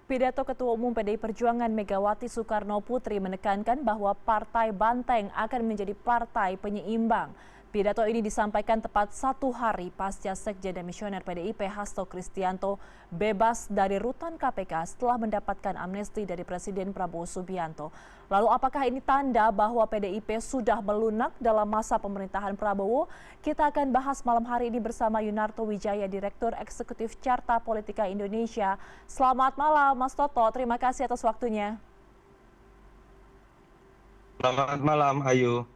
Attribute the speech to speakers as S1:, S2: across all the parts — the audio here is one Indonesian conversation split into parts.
S1: Pidato Ketua Umum PDI Perjuangan Megawati Soekarno Putri menekankan bahwa Partai Banteng akan menjadi partai penyeimbang. Pidato ini disampaikan tepat 1 hari pasca Sekjen Demisioner PDIP Hasto Kristianto bebas dari rutan KPK setelah mendapatkan amnesti dari Presiden Prabowo Subianto. Lalu apakah ini tanda bahwa PDIP sudah melunak dalam masa pemerintahan Prabowo? Kita akan bahas malam hari ini bersama Yunarto Wijaya, Direktur Eksekutif Carta Politika Indonesia. Selamat malam Mas Toto, terima kasih atas waktunya.
S2: Selamat malam, Ayu.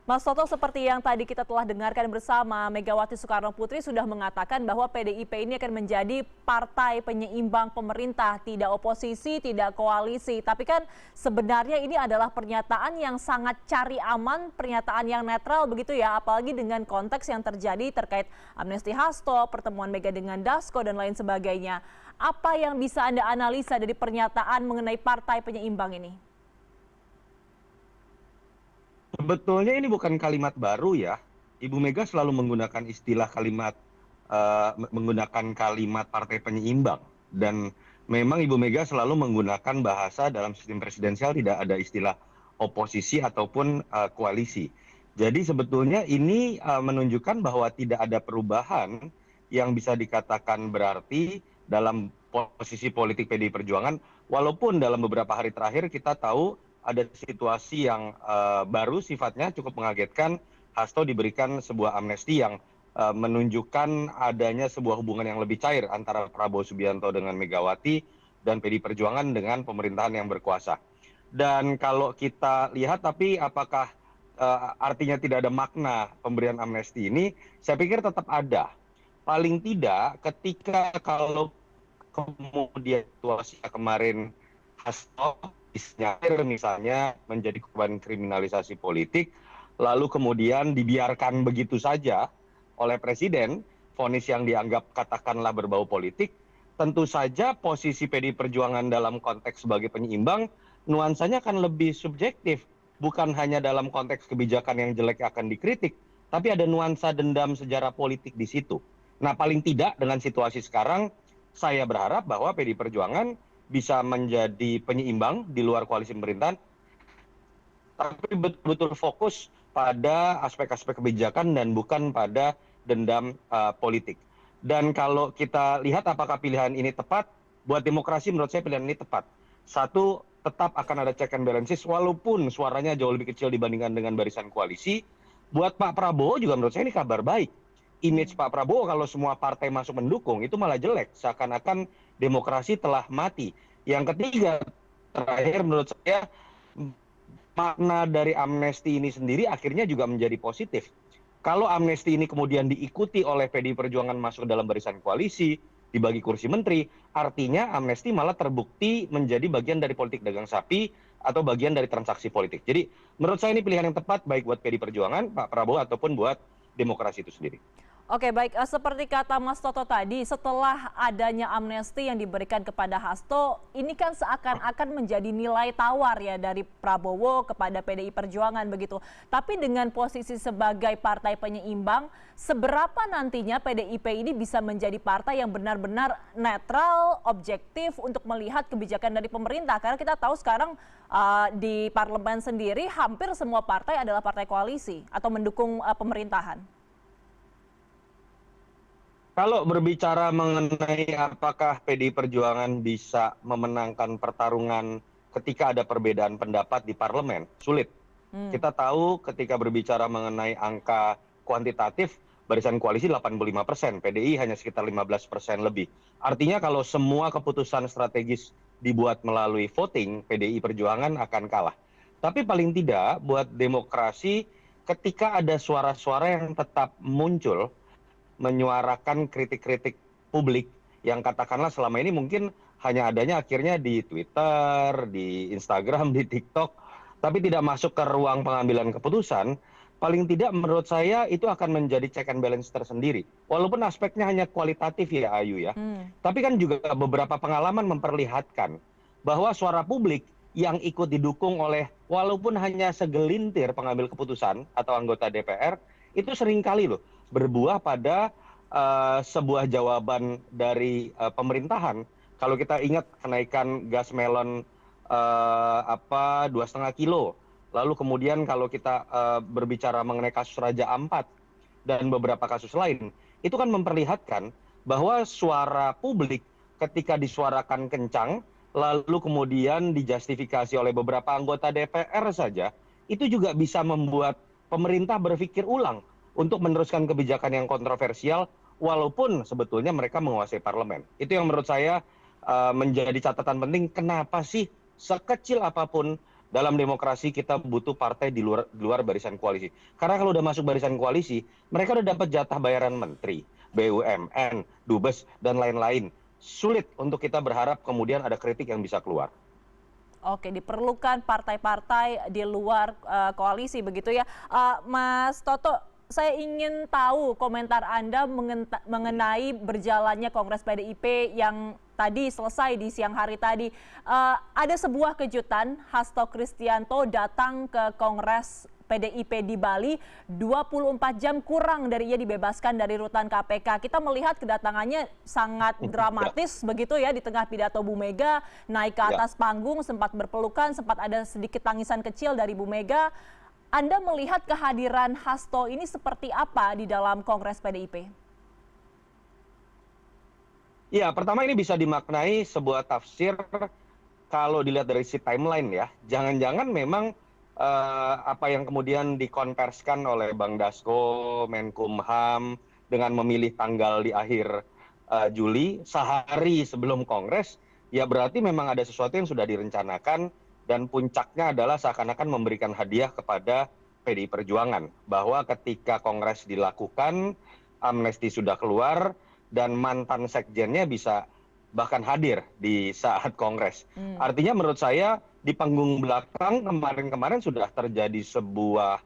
S1: Mas Toto, seperti yang tadi kita telah dengarkan bersama, Megawati Soekarno Putri sudah mengatakan bahwa PDIP ini akan menjadi partai penyeimbang pemerintah, tidak oposisi, tidak koalisi. Tapi kan sebenarnya ini adalah pernyataan yang sangat cari aman, pernyataan yang netral begitu ya, apalagi dengan konteks yang terjadi terkait amnesti Hasto, pertemuan Mega dengan Dasko, dan lain sebagainya. Apa yang bisa Anda analisa dari pernyataan mengenai partai penyeimbang ini?
S2: Sebetulnya ini bukan kalimat baru ya. Ibu Mega selalu menggunakan menggunakan kalimat partai penyeimbang. Dan memang Ibu Mega selalu menggunakan bahasa dalam sistem presidensial tidak ada istilah oposisi ataupun koalisi. Jadi sebetulnya ini menunjukkan bahwa tidak ada perubahan yang bisa dikatakan berarti dalam posisi politik PDI Perjuangan. Walaupun dalam beberapa hari terakhir kita tahu ada situasi yang baru sifatnya cukup mengagetkan. Hasto diberikan sebuah amnesti yang menunjukkan adanya sebuah hubungan yang lebih cair antara Prabowo Subianto dengan Megawati dan PDI Perjuangan dengan pemerintahan yang berkuasa. Dan kalau kita lihat tapi apakah artinya tidak ada makna pemberian amnesti ini, saya pikir tetap ada. Paling tidak ketika kalau kemudian situasi kemarin Hasto misalnya menjadi korban kriminalisasi politik, lalu kemudian dibiarkan begitu saja oleh Presiden, vonis yang dianggap katakanlah berbau politik, tentu saja posisi PDI Perjuangan dalam konteks sebagai penyeimbang, nuansanya akan lebih subjektif. Bukan hanya dalam konteks kebijakan yang jelek akan dikritik, tapi ada nuansa dendam sejarah politik di situ. Nah, paling tidak dengan situasi sekarang, saya berharap bahwa PDI Perjuangan bisa menjadi penyeimbang di luar koalisi pemerintahan, tapi betul-betul fokus pada aspek-aspek kebijakan dan bukan pada dendam politik. Dan kalau kita lihat apakah pilihan ini tepat, buat demokrasi menurut saya pilihan ini tepat. Satu, tetap akan ada check and balances walaupun suaranya jauh lebih kecil dibandingkan dengan barisan koalisi. Buat Pak Prabowo juga menurut saya ini kabar baik. Image Pak Prabowo kalau semua partai masuk mendukung itu malah jelek, seakan-akan demokrasi telah mati. Yang ketiga, terakhir menurut saya, makna dari amnesti ini sendiri akhirnya juga menjadi positif. Kalau amnesti ini kemudian diikuti oleh PDI Perjuangan masuk dalam barisan koalisi, dibagi kursi menteri, artinya amnesti malah terbukti menjadi bagian dari politik dagang sapi atau bagian dari transaksi politik. Jadi menurut saya ini pilihan yang tepat baik buat PDI Perjuangan, Pak Prabowo, ataupun buat demokrasi itu sendiri.
S1: Oke, baik. Seperti kata Mas Toto tadi, setelah adanya amnesti yang diberikan kepada Hasto, ini kan seakan-akan menjadi nilai tawar ya dari Prabowo kepada PDI Perjuangan begitu. Tapi dengan posisi sebagai partai penyeimbang, seberapa nantinya PDIP ini bisa menjadi partai yang benar-benar netral, objektif untuk melihat kebijakan dari pemerintah? Karena kita tahu sekarang di parlemen sendiri hampir semua partai adalah partai koalisi atau mendukung pemerintahan.
S2: Kalau berbicara mengenai apakah PDI Perjuangan bisa memenangkan pertarungan ketika ada perbedaan pendapat di parlemen, sulit. Kita tahu ketika berbicara mengenai angka kuantitatif, barisan koalisi 85%, PDI hanya sekitar 15% lebih. Artinya kalau semua keputusan strategis dibuat melalui voting, PDI Perjuangan akan kalah. Tapi paling tidak buat demokrasi, ketika ada suara-suara yang tetap muncul, menyuarakan kritik-kritik publik yang katakanlah selama ini mungkin hanya adanya akhirnya di Twitter, di Instagram, di TikTok, tapi tidak masuk ke ruang pengambilan keputusan, paling tidak menurut saya itu akan menjadi check and balance tersendiri. Walaupun aspeknya hanya kualitatif ya Ayu ya, tapi kan juga beberapa pengalaman memperlihatkan bahwa suara publik yang ikut didukung oleh walaupun hanya segelintir pengambil keputusan atau anggota DPR, itu seringkali loh berbuah pada sebuah jawaban dari pemerintahan Kalau kita ingat kenaikan gas melon 2,5 kilo, lalu kemudian kalau kita berbicara mengenai kasus Raja Ampat dan beberapa kasus lain, itu kan memperlihatkan bahwa suara publik ketika disuarakan kencang, lalu kemudian dijustifikasi oleh beberapa anggota DPR saja, itu juga bisa membuat pemerintah berpikir ulang untuk meneruskan kebijakan yang kontroversial, walaupun sebetulnya mereka menguasai parlemen. Itu yang menurut saya menjadi catatan penting, kenapa sih sekecil apapun dalam demokrasi kita butuh partai di luar barisan koalisi. Karena kalau udah masuk barisan koalisi, mereka udah dapat jatah bayaran menteri, BUMN, Dubes, dan lain-lain. Sulit untuk kita berharap kemudian ada kritik yang bisa keluar.
S1: Oke, diperlukan partai-partai di luar koalisi begitu ya. Mas Toto, saya ingin tahu komentar Anda mengenai berjalannya Kongres PDIP yang tadi selesai di siang hari tadi. Ada sebuah kejutan, Hasto Kristianto datang ke Kongres PDIP di Bali 24 jam kurang dari ia dibebaskan dari rutan KPK. Kita melihat kedatangannya sangat dramatis begitu ya, di tengah pidato Bu Mega, naik ke atas panggung, sempat berpelukan, sempat ada sedikit tangisan kecil dari Bu Mega. Anda melihat kehadiran Hasto ini seperti apa di dalam Kongres PDIP?
S2: Ya, pertama ini bisa dimaknai sebuah tafsir kalau dilihat dari si timeline ya. Jangan-jangan memang apa yang kemudian dikonversikan oleh Bang Dasko, Menkumham, dengan memilih tanggal di akhir Juli, sehari sebelum Kongres, ya berarti memang ada sesuatu yang sudah direncanakan, dan puncaknya adalah seakan-akan memberikan hadiah kepada PDI Perjuangan. Bahwa ketika Kongres dilakukan, amnesti sudah keluar, dan mantan sekjennya bisa bahkan hadir di saat Kongres. Artinya menurut saya di panggung belakang kemarin-kemarin sudah terjadi sebuah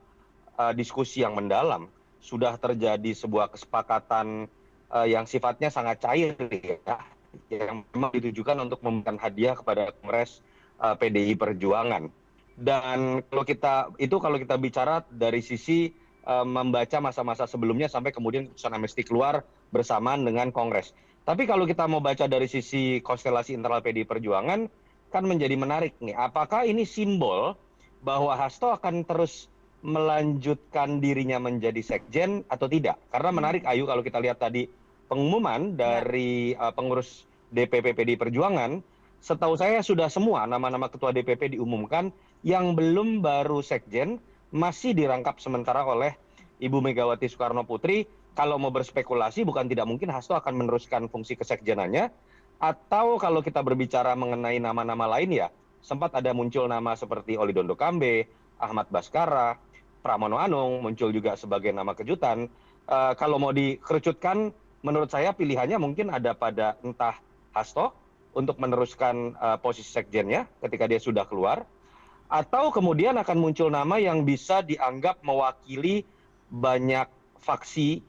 S2: diskusi yang mendalam, sudah terjadi sebuah kesepakatan yang sifatnya sangat cair ya, yang memang ditujukan untuk memberikan hadiah kepada Kongres PDI Perjuangan. Dan kalau kita bicara dari sisi membaca masa-masa sebelumnya sampai kemudian keputusan amnesti keluar bersamaan dengan Kongres. Tapi kalau kita mau baca dari sisi konstelasi internal PDI Perjuangan, kan menjadi menarik nih. Apakah ini simbol bahwa Hasto akan terus melanjutkan dirinya menjadi sekjen atau tidak? Karena menarik Ayu, kalau kita lihat tadi pengumuman dari pengurus DPP PDI Perjuangan, setahu saya sudah semua nama-nama ketua DPP diumumkan, yang belum baru sekjen masih dirangkap sementara oleh Ibu Megawati Soekarno Putri. Kalau mau berspekulasi, bukan tidak mungkin Hasto akan meneruskan fungsi kesekjenannya. Atau kalau kita berbicara mengenai nama-nama lain ya, sempat ada muncul nama seperti Oli Dondo Kambe, Ahmad Baskara, Pramono Anung, muncul juga sebagai nama kejutan. Kalau mau dikerucutkan, menurut saya pilihannya mungkin ada pada entah Hasto untuk meneruskan posisi sekjennya ketika dia sudah keluar, atau kemudian akan muncul nama yang bisa dianggap mewakili banyak faksi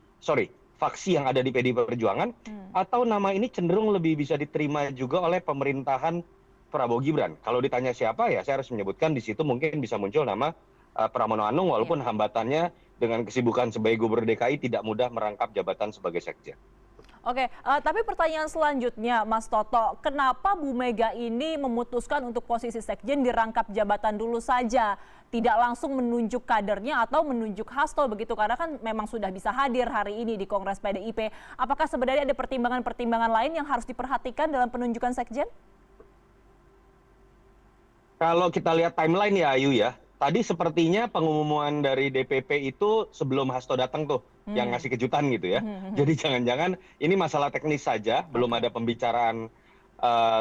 S2: yang ada di PDI Perjuangan, atau nama ini cenderung lebih bisa diterima juga oleh pemerintahan Prabowo Gibran. Kalau ditanya siapa ya saya harus menyebutkan di situ mungkin bisa muncul nama Pramono Anung, walaupun hambatannya dengan kesibukan sebagai Gubernur DKI tidak mudah merangkap jabatan sebagai sekjen.
S1: Oke, tapi pertanyaan selanjutnya Mas Toto, kenapa Bu Mega ini memutuskan untuk posisi sekjen dirangkap jabatan dulu saja, tidak langsung menunjuk kadernya atau menunjuk Hasto begitu, karena kan memang sudah bisa hadir hari ini di Kongres PDIP. Apakah sebenarnya ada pertimbangan-pertimbangan lain yang harus diperhatikan dalam penunjukan sekjen?
S2: Kalau kita lihat timeline ya Ayu ya, tadi sepertinya pengumuman dari DPP itu sebelum Hasto datang tuh, yang ngasih kejutan gitu ya. Jadi jangan-jangan ini masalah teknis saja, belum ada pembicaraan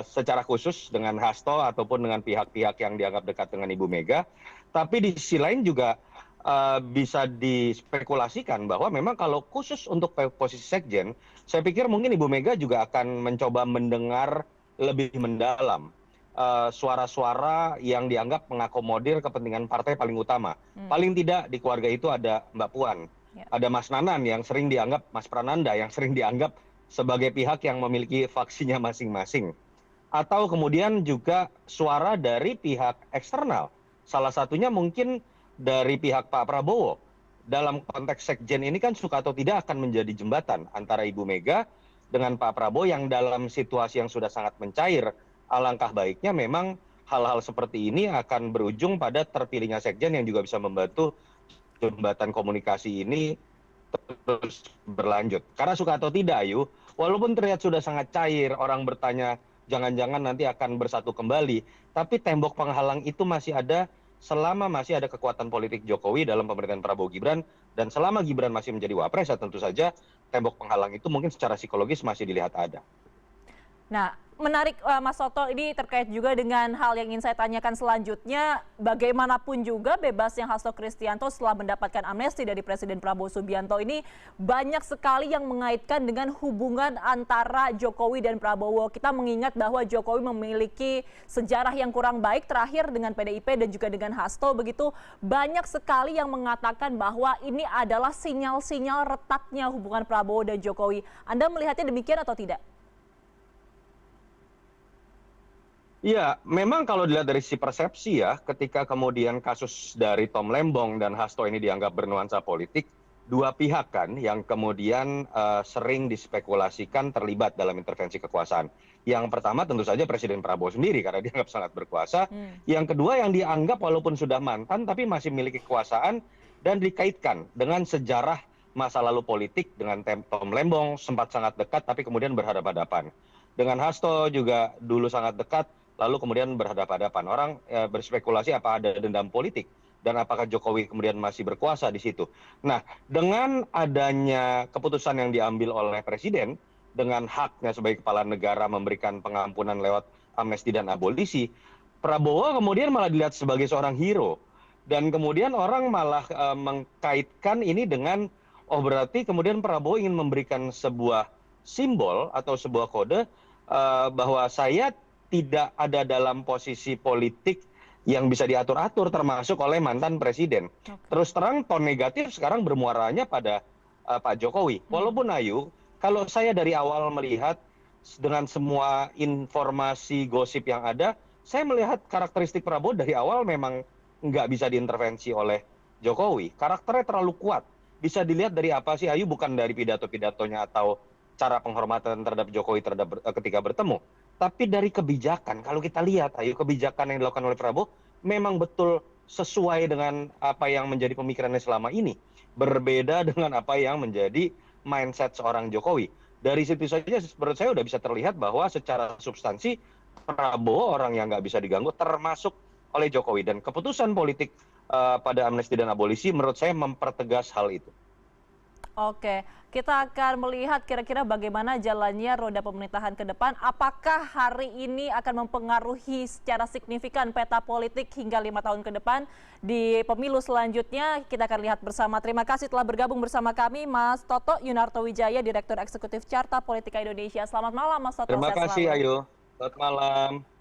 S2: secara khusus dengan Hasto ataupun dengan pihak-pihak yang dianggap dekat dengan Ibu Mega. Tapi di sisi lain juga bisa dispekulasikan bahwa memang kalau khusus untuk posisi sekjen, saya pikir mungkin Ibu Mega juga akan mencoba mendengar lebih mendalam suara-suara yang dianggap mengakomodir kepentingan partai paling utama. Paling tidak di keluarga itu ada Mbak Puan, ada Mas Nanan yang sering dianggap, Mas Prananda yang sering dianggap sebagai pihak yang memiliki faksinya masing-masing. Atau kemudian juga suara dari pihak eksternal. Salah satunya mungkin dari pihak Pak Prabowo. Dalam konteks sekjen ini kan suka atau tidak akan menjadi jembatan antara Ibu Mega dengan Pak Prabowo yang dalam situasi yang sudah sangat mencair. Alangkah baiknya memang hal-hal seperti ini akan berujung pada terpilihnya sekjen yang juga bisa membantu jembatan komunikasi ini terus berlanjut. Karena suka atau tidak, Ayu, walaupun terlihat sudah sangat cair, orang bertanya jangan-jangan nanti akan bersatu kembali, tapi tembok penghalang itu masih ada selama masih ada kekuatan politik Jokowi dalam pemerintahan Prabowo Gibran, dan selama Gibran masih menjadi wapres, ya tentu saja tembok penghalang itu mungkin secara psikologis masih dilihat ada.
S1: Nah, menarik Mas Toto, ini terkait juga dengan hal yang ingin saya tanyakan selanjutnya. Bagaimanapun juga bebasnya Hasto Kristianto setelah mendapatkan amnesti dari Presiden Prabowo Subianto ini banyak sekali yang mengaitkan dengan hubungan antara Jokowi dan Prabowo. Kita mengingat bahwa Jokowi memiliki sejarah yang kurang baik terakhir dengan PDIP dan juga dengan Hasto. Begitu banyak sekali yang mengatakan bahwa ini adalah sinyal-sinyal retaknya hubungan Prabowo dan Jokowi. Anda melihatnya demikian atau tidak?
S2: Iya, memang kalau dilihat dari sisi persepsi ya, ketika kemudian kasus dari Tom Lembong dan Hasto ini dianggap bernuansa politik, dua pihak kan yang kemudian sering dispekulasikan terlibat dalam intervensi kekuasaan. Yang pertama tentu saja Presiden Prabowo sendiri karena dianggap sangat berkuasa. Yang kedua yang dianggap walaupun sudah mantan tapi masih memiliki kekuasaan dan dikaitkan dengan sejarah masa lalu politik dengan Tom Lembong sempat sangat dekat tapi kemudian berhadapan-hadapan. Dengan Hasto juga dulu sangat dekat lalu kemudian berhadapan-hadapan. Orang berspekulasi apa ada dendam politik dan apakah Jokowi kemudian masih berkuasa di situ. Nah, dengan adanya keputusan yang diambil oleh Presiden dengan haknya sebagai kepala negara memberikan pengampunan lewat amnesti dan abolisi, Prabowo kemudian malah dilihat sebagai seorang hero. Dan kemudian orang malah mengkaitkan ini dengan, oh berarti kemudian Prabowo ingin memberikan sebuah simbol atau sebuah kode bahwa saya tidak ada dalam posisi politik yang bisa diatur-atur termasuk oleh mantan presiden. Terus terang ton negatif sekarang bermuaranya pada Pak Jokowi. Walaupun Ayu, kalau saya dari awal melihat dengan semua informasi gosip yang ada, saya melihat karakteristik Prabowo dari awal memang nggak bisa diintervensi oleh Jokowi. Karakternya terlalu kuat. Bisa dilihat dari apa sih Ayu, bukan dari pidato-pidatonya atau cara penghormatan terhadap Jokowi ketika bertemu, tapi dari kebijakan. Kalau kita lihat, Ayu, kebijakan yang dilakukan oleh Prabowo memang betul sesuai dengan apa yang menjadi pemikirannya selama ini. Berbeda dengan apa yang menjadi mindset seorang Jokowi. Dari situ saja menurut saya sudah bisa terlihat bahwa secara substansi Prabowo orang yang nggak bisa diganggu termasuk oleh Jokowi. Dan keputusan politik pada amnesti dan abolisi menurut saya mempertegas hal itu.
S1: Oke, kita akan melihat kira-kira bagaimana jalannya roda pemerintahan ke depan. Apakah hari ini akan mempengaruhi secara signifikan peta politik hingga 5 tahun ke depan di pemilu selanjutnya? Kita akan lihat bersama. Terima kasih telah bergabung bersama kami, Mas Toto Yunarto Wijaya, Direktur Eksekutif Carta Politika Indonesia. Selamat malam, Mas Toto.
S2: Terima kasih, Ayu. Selamat malam.